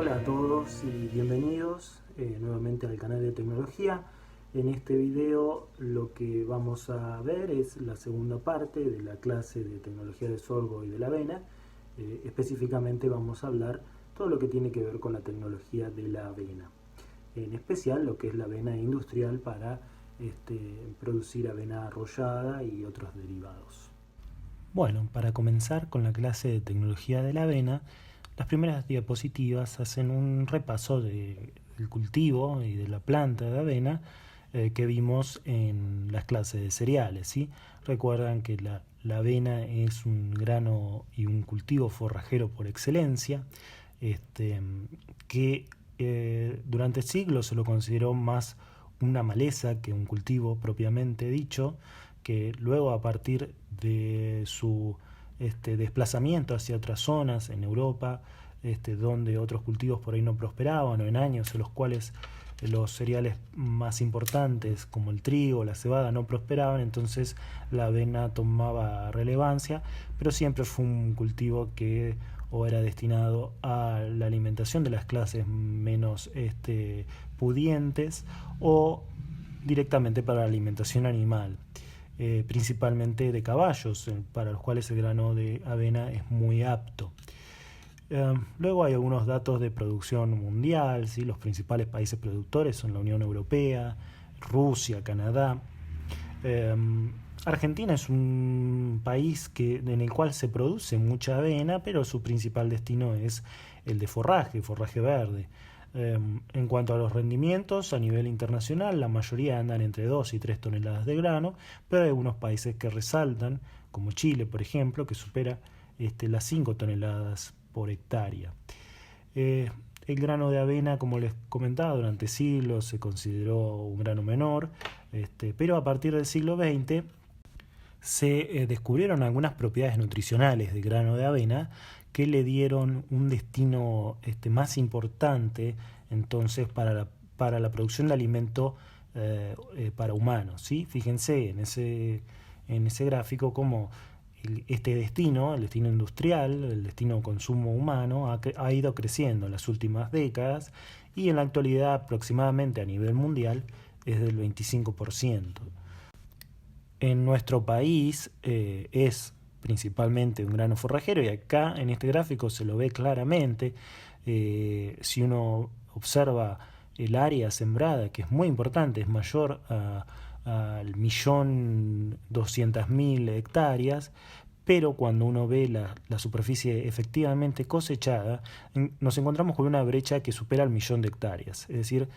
Hola a todos y bienvenidos nuevamente al canal de tecnología. En este video lo que vamos a ver es la segunda parte de la clase de tecnología de sorgo y de la avena. Específicamente vamos a hablar todo lo que tiene que ver con la tecnología de la avena, en especial lo que es la avena industrial para producir avena arrollada y otros derivados. Bueno, para comenzar con la clase de tecnología de la avena, las primeras diapositivas hacen un repaso del cultivo y de la planta de avena que vimos en las clases de cereales, ¿sí? Recuerdan que la avena es un grano y un cultivo forrajero por excelencia, que durante siglos se lo consideró más una maleza que un cultivo propiamente dicho, que luego a partir de su desplazamiento hacia otras zonas en Europa, donde otros cultivos por ahí no prosperaban, o en años en los cuales los cereales más importantes como el trigo o la cebada no prosperaban, entonces la avena tomaba relevancia, pero siempre fue un cultivo que o era destinado a la alimentación de las clases menos pudientes o directamente para la alimentación animal, principalmente de caballos, para los cuales el grano de avena es muy apto. Luego hay algunos datos de producción mundial, ¿sí? Los principales países productores son la Unión Europea, Rusia, Canadá. Argentina es un país en el cual se produce mucha avena, pero su principal destino es el de forraje verde. En cuanto a los rendimientos, a nivel internacional, la mayoría andan entre 2 y 3 toneladas de grano, pero hay algunos países que resaltan, como Chile, por ejemplo, que supera las 5 toneladas por hectárea. El grano de avena, como les comentaba, durante siglos se consideró un grano menor, pero a partir del siglo XX se descubrieron algunas propiedades nutricionales del grano de avena que le dieron un destino más importante entonces para la producción de alimento para humanos, ¿sí? Fíjense en ese gráfico cómo este destino, el destino industrial, el destino consumo humano, ha ido creciendo en las últimas décadas y en la actualidad aproximadamente a nivel mundial es del 25%. En nuestro país es principalmente un grano forrajero y acá en este gráfico se lo ve claramente. Si uno observa el área sembrada, que es muy importante, es mayor al 1.200.000 hectáreas, pero cuando uno ve la superficie efectivamente cosechada, nos encontramos con una brecha que supera el 1.000.000 de hectáreas, es decir,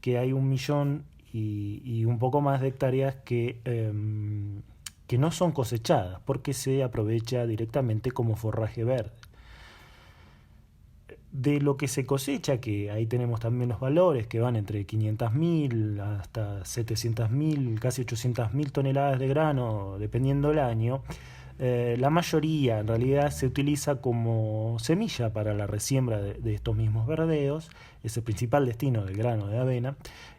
que hay 1.000.000 y un poco más de hectáreas que no son cosechadas porque se aprovecha directamente como forraje verde. De lo que se cosecha, que ahí tenemos también los valores que van entre 500.000 hasta 700.000, casi 800.000 toneladas de grano, dependiendo del año, la mayoría en realidad se utiliza como semilla para la resiembra de estos mismos verdeos, es el principal destino del grano de avena,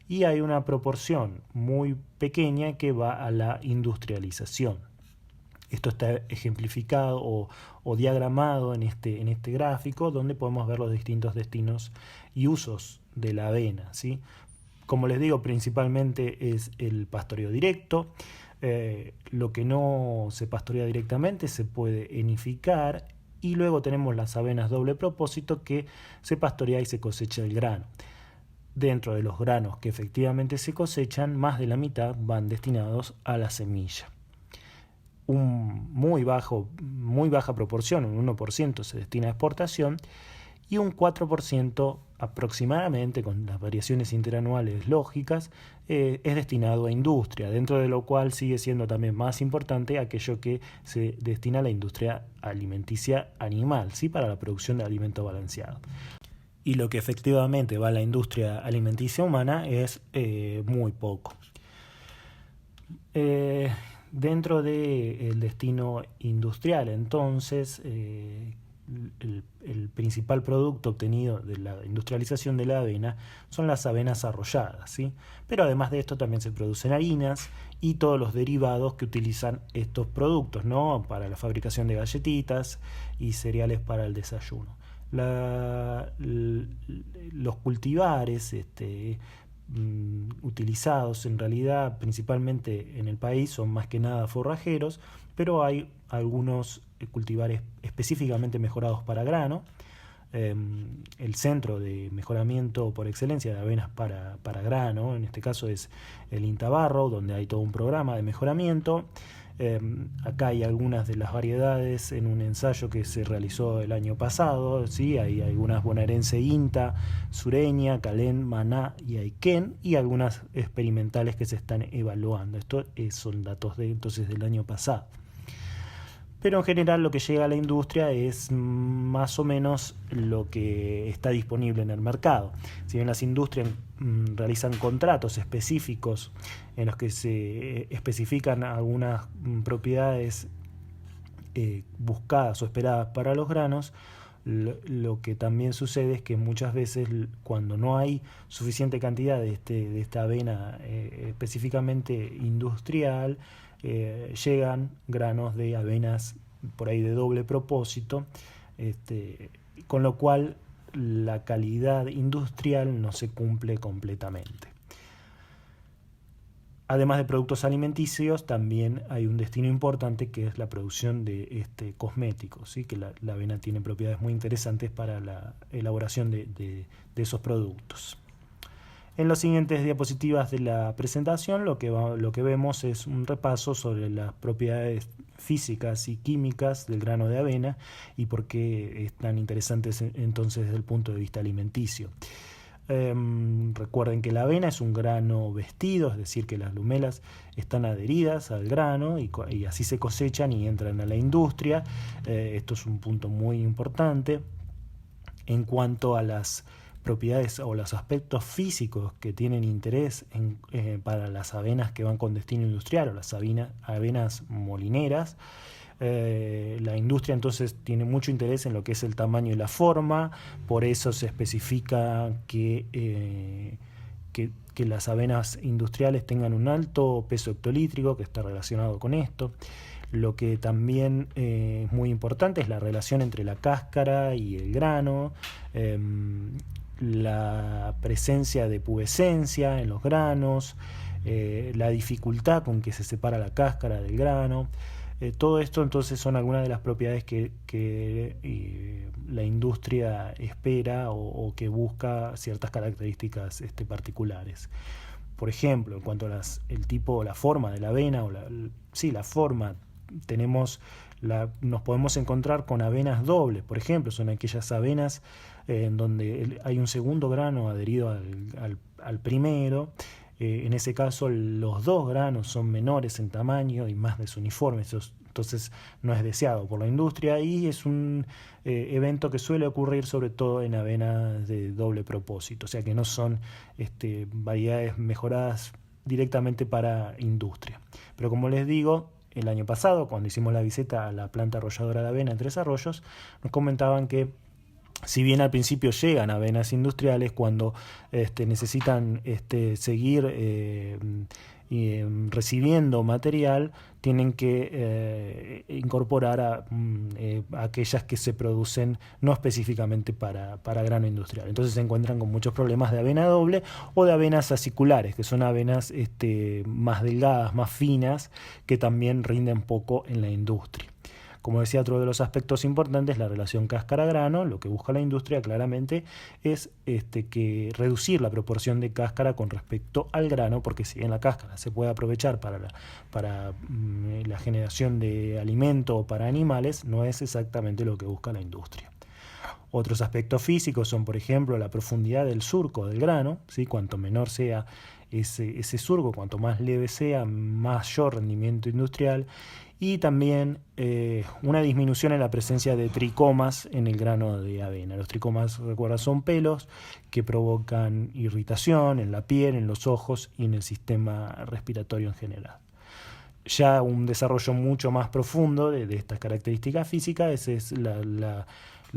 y hay una proporción muy pequeña que va a la industrialización. Esto está ejemplificado o diagramado en este gráfico, donde podemos ver los distintos destinos y usos de la avena, ¿sí? Como les digo, principalmente es el pastoreo directo. Lo que no se pastorea directamente se puede enificar, y luego tenemos las avenas doble propósito, que se pastorea y se cosecha el grano. Dentro de los granos que efectivamente se cosechan, más de la mitad van destinados a la semilla. Muy baja proporción, un 1% se destina a exportación y un 4% aproximadamente, con las variaciones interanuales lógicas, es destinado a industria, dentro de lo cual sigue siendo también más importante aquello que se destina a la industria alimenticia animal, ¿sí? Para la producción de alimento balanceado. Y lo que efectivamente va a la industria alimenticia humana es muy poco. Dentro del destino industrial, entonces, el principal producto obtenido de la industrialización de la avena son las avenas arrolladas, ¿sí? Pero además de esto también se producen harinas y todos los derivados que utilizan estos productos, ¿no? Para la fabricación de galletitas y cereales para el desayuno. Los cultivares utilizados en realidad principalmente en el país son más que nada forrajeros, pero hay algunos cultivares específicamente mejorados para grano. El centro de mejoramiento por excelencia de avenas para grano, en este caso es el INTA Barrow, donde hay todo un programa de mejoramiento. Acá hay algunas de las variedades en un ensayo que se realizó el año pasado, ¿sí? Hay algunas bonaerense INTA, sureña, calén, maná y aiken, y algunas experimentales que se están evaluando. Esto son datos entonces del año pasado. Pero en general lo que llega a la industria es más o menos lo que está disponible en el mercado. Si bien las industrias realizan contratos específicos en los que se especifican algunas propiedades buscadas o esperadas para los granos, lo que también sucede es que muchas veces cuando no hay suficiente cantidad de esta avena específicamente industrial, llegan granos de avenas por ahí de doble propósito, con lo cual la calidad industrial no se cumple completamente. Además de productos alimenticios, también hay un destino importante que es la producción de cosméticos, ¿sí? Que la avena tiene propiedades muy interesantes para la elaboración de esos productos. En las siguientes diapositivas de la presentación lo que vemos es un repaso sobre las propiedades físicas y químicas del grano de avena y por qué es tan interesantes entonces desde el punto de vista alimenticio. Recuerden que la avena es un grano vestido, es decir, que las lumelas están adheridas al grano y así se cosechan y entran a la industria. Esto es un punto muy importante. En cuanto a las propiedades o los aspectos físicos que tienen interés para las avenas que van con destino industrial o las avenas molineras, la industria entonces tiene mucho interés en lo que es el tamaño y la forma, por eso se especifica que las avenas industriales tengan un alto peso hectolítrico, que está relacionado con esto. Lo que también es muy importante es la relación entre la cáscara y el grano, la presencia de pubescencia en los granos, la dificultad con que se separa la cáscara del grano. Todo esto entonces son algunas de las propiedades que la industria espera o que busca ciertas características particulares. Por ejemplo, en cuanto a el tipo o la forma de la avena, la forma, nos podemos encontrar con avenas dobles, por ejemplo, son aquellas avenas en donde hay un segundo grano adherido al primero. En ese caso los dos granos son menores en tamaño y más desuniformes, entonces no es deseado por la industria y es un evento que suele ocurrir sobre todo en avenas de doble propósito, o sea que no son variedades mejoradas directamente para industria. Pero como les digo, el año pasado, cuando hicimos la visita a la planta arrolladora de avena en Tres Arroyos, nos comentaban que si bien al principio llegan avenas industriales, cuando necesitan seguir recibiendo material, tienen que incorporar a aquellas que se producen no específicamente para grano industrial. Entonces se encuentran con muchos problemas de avena doble o de avenas aciculares, que son avenas más delgadas, más finas, que también rinden poco en la industria. Como decía, otro de los aspectos importantes es la relación cáscara-grano. Lo que busca la industria claramente es que reducir la proporción de cáscara con respecto al grano, porque si bien la cáscara se puede aprovechar para la generación de alimento para animales, no es exactamente lo que busca la industria. Otros aspectos físicos son, por ejemplo, la profundidad del surco del grano, ¿sí? Cuanto menor sea ese surco, cuanto más leve sea, mayor rendimiento industrial, y también una disminución en la presencia de tricomas en el grano de avena. Los tricomas, recuerda, son pelos que provocan irritación en la piel, en los ojos y en el sistema respiratorio en general. Ya un desarrollo mucho más profundo de estas características físicas es la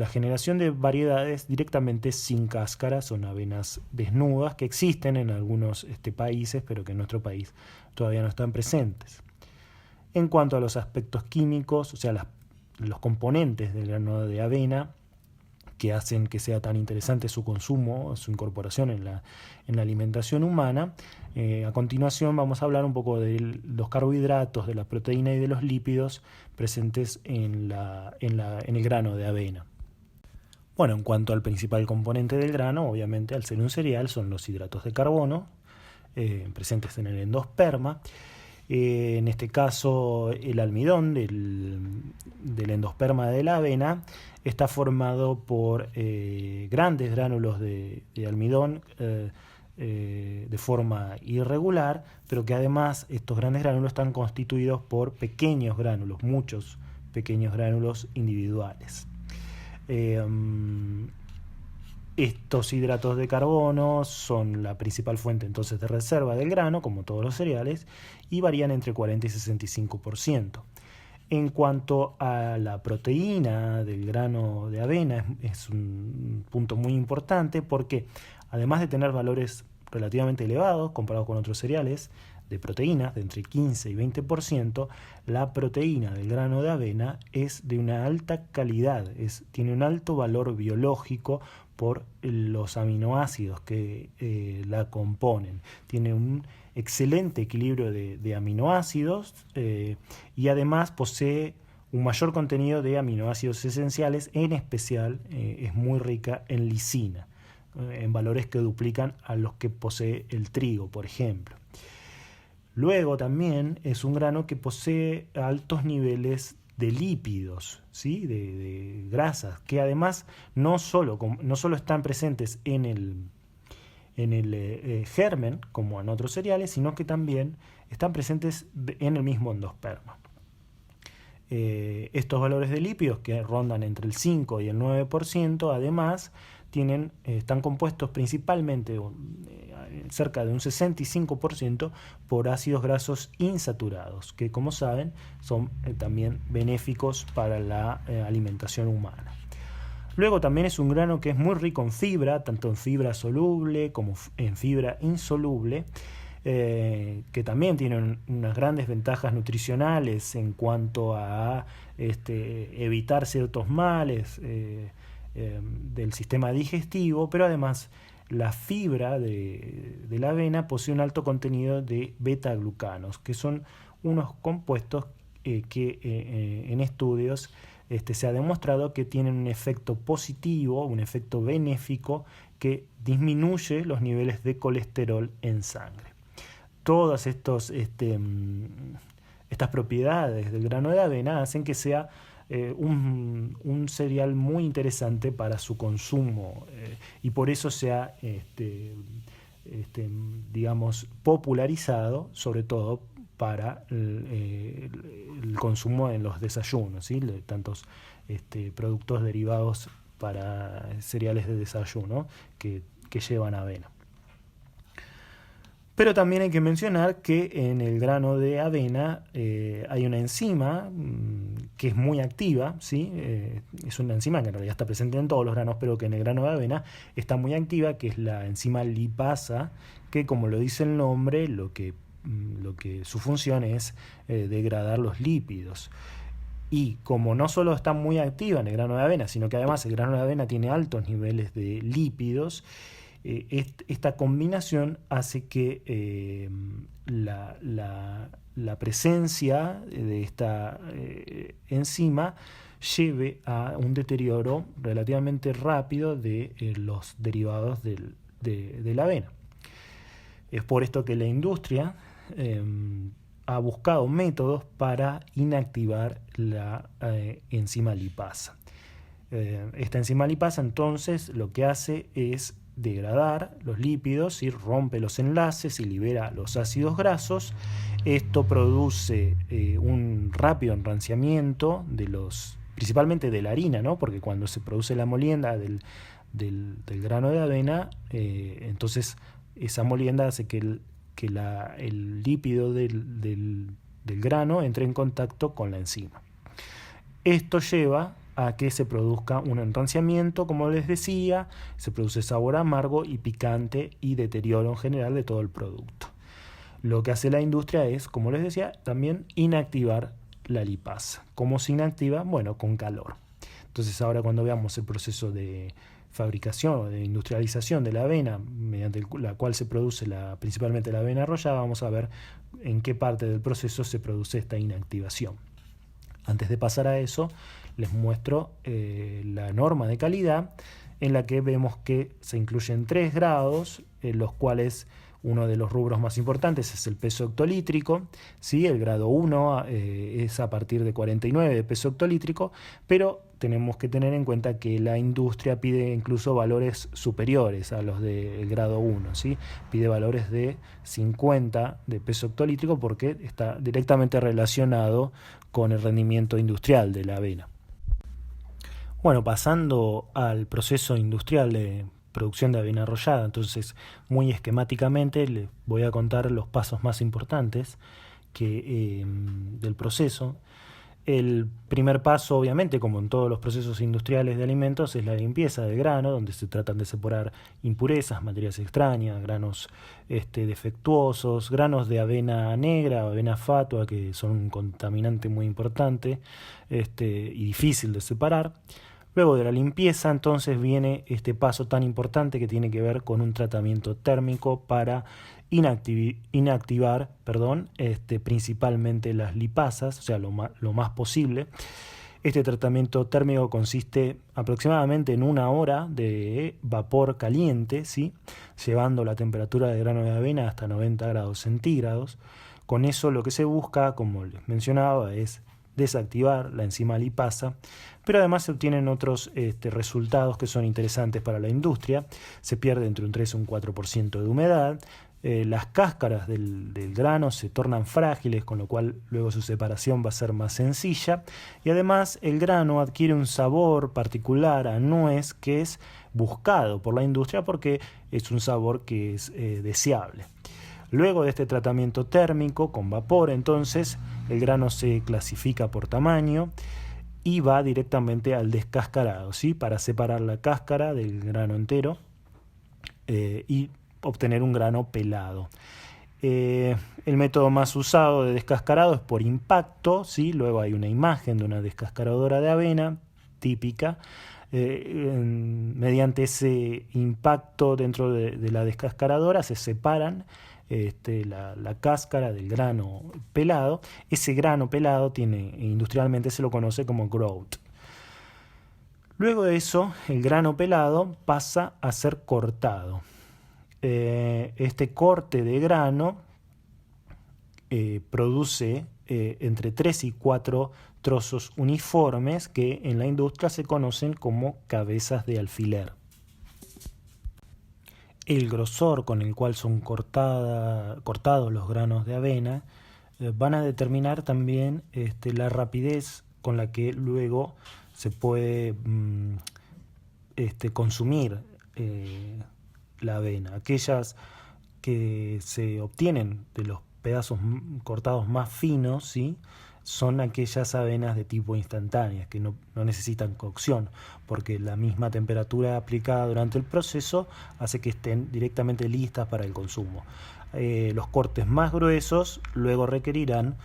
generación de variedades directamente sin cáscara. Son avenas desnudas que existen en algunos países, pero que en nuestro país todavía no están presentes. En cuanto a los aspectos químicos, o sea, los componentes del grano de avena, que hacen que sea tan interesante su consumo, su incorporación en la alimentación humana. A continuación vamos a hablar un poco de los carbohidratos, de la proteína y de los lípidos presentes en el grano de avena. Bueno, en cuanto al principal componente del grano, obviamente al ser un cereal, son los hidratos de carbono presentes en el endosperma. En este caso, el almidón del endosperma de la avena está formado por grandes gránulos de almidón de forma irregular, pero que además estos grandes gránulos están constituidos por pequeños gránulos, muchos pequeños gránulos individuales. Estos hidratos de carbono son la principal fuente entonces de reserva del grano, como todos los cereales, y varían entre 40 y 65%. En cuanto a la proteína del grano de avena, es un punto muy importante porque además de tener valores relativamente elevados comparados con otros cereales de proteínas de entre 15 y 20%, la proteína del grano de avena es de una alta calidad, tiene un alto valor biológico por los aminoácidos que la componen. Tiene un excelente equilibrio de aminoácidos y además posee un mayor contenido de aminoácidos esenciales, en especial es muy rica en lisina, en valores que duplican a los que posee el trigo, por ejemplo. Luego también es un grano que posee altos niveles de lípidos, ¿sí? de grasas, que además no solo están presentes en el germen, como en otros cereales, sino que también están presentes en el mismo endosperma. Estos valores de lípidos, que rondan entre el 5 y el 9%, además están compuestos principalmente cerca de un 65% por ácidos grasos insaturados, que como saben son también benéficos para la alimentación humana. Luego también es un grano que es muy rico en fibra, tanto en fibra soluble como en fibra insoluble, que también tienen unas grandes ventajas nutricionales en cuanto a evitar ciertos males del sistema digestivo, pero además la fibra de la avena posee un alto contenido de beta-glucanos, que son unos compuestos que en estudios se ha demostrado que tienen un efecto positivo, un efecto benéfico que disminuye los niveles de colesterol en sangre. Todas estas propiedades del grano de avena hacen que sea un cereal muy interesante para su consumo y por eso se ha digamos, popularizado, sobre todo para el consumo en los desayunos, ¿sí? Tantos productos derivados para cereales de desayuno que llevan avena. Pero también hay que mencionar que en el grano de avena hay una enzima que es muy activa, ¿sí? Es una enzima que en realidad está presente en todos los granos, pero que en el grano de avena está muy activa, que es la enzima lipasa, que como lo dice el nombre, lo que su función es degradar los lípidos. Y como no solo está muy activa en el grano de avena, sino que además el grano de avena tiene altos niveles de lípidos, esta combinación hace que la presencia de esta enzima lleve a un deterioro relativamente rápido de los derivados de la avena. Es por esto que la industria ha buscado métodos para inactivar la enzima lipasa. Esta enzima lipasa entonces lo que hace es degradar los lípidos y rompe los enlaces y libera los ácidos grasos. Esto produce un rápido enranciamiento principalmente de la harina, ¿no? Porque cuando se produce la molienda del grano de avena, entonces esa molienda hace que el lípido del grano entre en contacto con la enzima. Esto lleva a que se produzca un enranciamiento, como les decía, se produce sabor amargo y picante y deterioro en general de todo el producto. Lo que hace la industria es, como les decía, también inactivar la lipasa. ¿Cómo se inactiva? Bueno, con calor. Entonces ahora cuando veamos el proceso de fabricación o de industrialización de la avena, mediante la cual se produce principalmente la avena arrollada, vamos a ver en qué parte del proceso se produce esta inactivación. Antes de pasar a eso, les muestro la norma de calidad, en la que vemos que se incluyen 3 grados, los cuales uno de los rubros más importantes es el peso hectolítrico, ¿sí? El grado 1 es a partir de 49 de peso hectolítrico, pero tenemos que tener en cuenta que la industria pide incluso valores superiores a los del grado 1, ¿sí? Pide valores de 50 de peso hectolítrico porque está directamente relacionado con el rendimiento industrial de la avena. Bueno, pasando al proceso industrial de producción de avena arrollada, entonces muy esquemáticamente les voy a contar los pasos más importantes del proceso. El primer paso, obviamente, como en todos los procesos industriales de alimentos, es la limpieza del grano, donde se tratan de separar impurezas, materias extrañas, granos defectuosos, granos de avena negra o avena fatua, que son un contaminante muy importante y difícil de separar. Luego de la limpieza, entonces, viene este paso tan importante que tiene que ver con un tratamiento térmico para inactivar principalmente las lipasas, o sea, lo más posible. Este tratamiento térmico consiste aproximadamente en 1 hora de vapor caliente, ¿sí? Llevando la temperatura del grano de avena hasta 90 grados centígrados. Con eso lo que se busca, como les mencionaba, es desactivar la enzima lipasa, pero además se obtienen otros resultados que son interesantes para la industria. Se pierde entre un 3 y un 4% de humedad, las cáscaras del grano se tornan frágiles, con lo cual luego su separación va a ser más sencilla, y además el grano adquiere un sabor particular a nuez que es buscado por la industria porque es un sabor que es deseable. Luego de este tratamiento térmico con vapor, entonces, el grano se clasifica por tamaño y va directamente al descascarado, ¿sí? Para separar la cáscara del grano entero y obtener un grano pelado. El método más usado de descascarado es por impacto, ¿sí? Luego hay una imagen de una descascaradora de avena típica. Mediante ese impacto dentro de la descascaradora se separan la cáscara del grano pelado. Ese grano pelado industrialmente se lo conoce como grout. Luego de eso, el grano pelado pasa a ser cortado. Este corte de grano produce entre 3 y 4 trozos uniformes que en la industria se conocen como cabezas de alfiler. El grosor con el cual son cortados los granos de avena van a determinar también la rapidez con la que luego se puede consumir la avena. Aquellas que se obtienen de los pedazos cortados más finos, ¿sí? Son aquellas avenas de tipo instantáneas que no necesitan cocción, porque la misma temperatura aplicada durante el proceso hace que estén directamente listas para el consumo. Los cortes más gruesos luego requerirán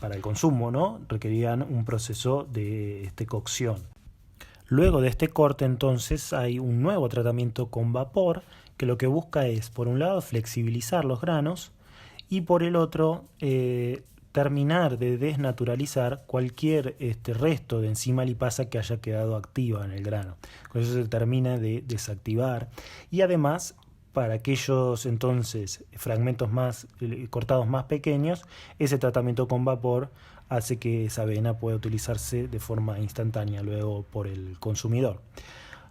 para el consumo, ¿no? Requerirán un proceso de cocción. Luego de este corte, entonces, hay un nuevo tratamiento con vapor que lo que busca es, por un lado, flexibilizar los granos y por el otro, terminar de desnaturalizar cualquier resto de enzima lipasa que haya quedado activa en el grano. Con eso se termina de desactivar y además para aquellos entonces fragmentos cortados más pequeños, ese tratamiento con vapor hace que esa avena pueda utilizarse de forma instantánea luego por el consumidor.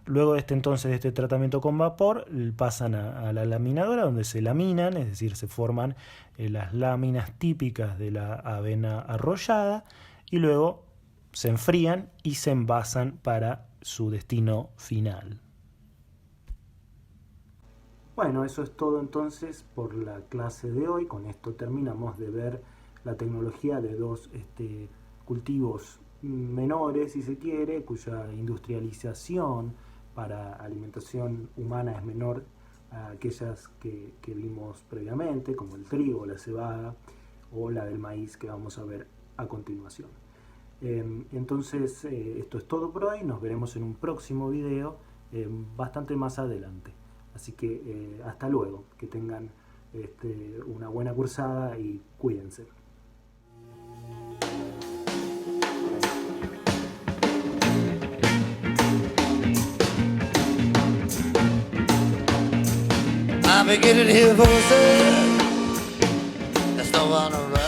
Luego de este tratamiento con vapor pasan a la laminadora donde se laminan, es decir, se forman las láminas típicas de la avena arrollada y luego se enfrían y se envasan para su destino final. Bueno, eso es todo entonces por la clase de hoy. Con esto terminamos de ver la tecnología de dos cultivos menores, si se quiere, cuya industrialización para alimentación humana es menor a aquellas que vimos previamente, como el trigo, la cebada o la del maíz que vamos a ver a continuación. Entonces, esto es todo por hoy. Nos veremos en un próximo video bastante más adelante. Así que hasta luego. Que tengan una buena cursada y cuídense. I'm beginning to hear voices. There's no one around.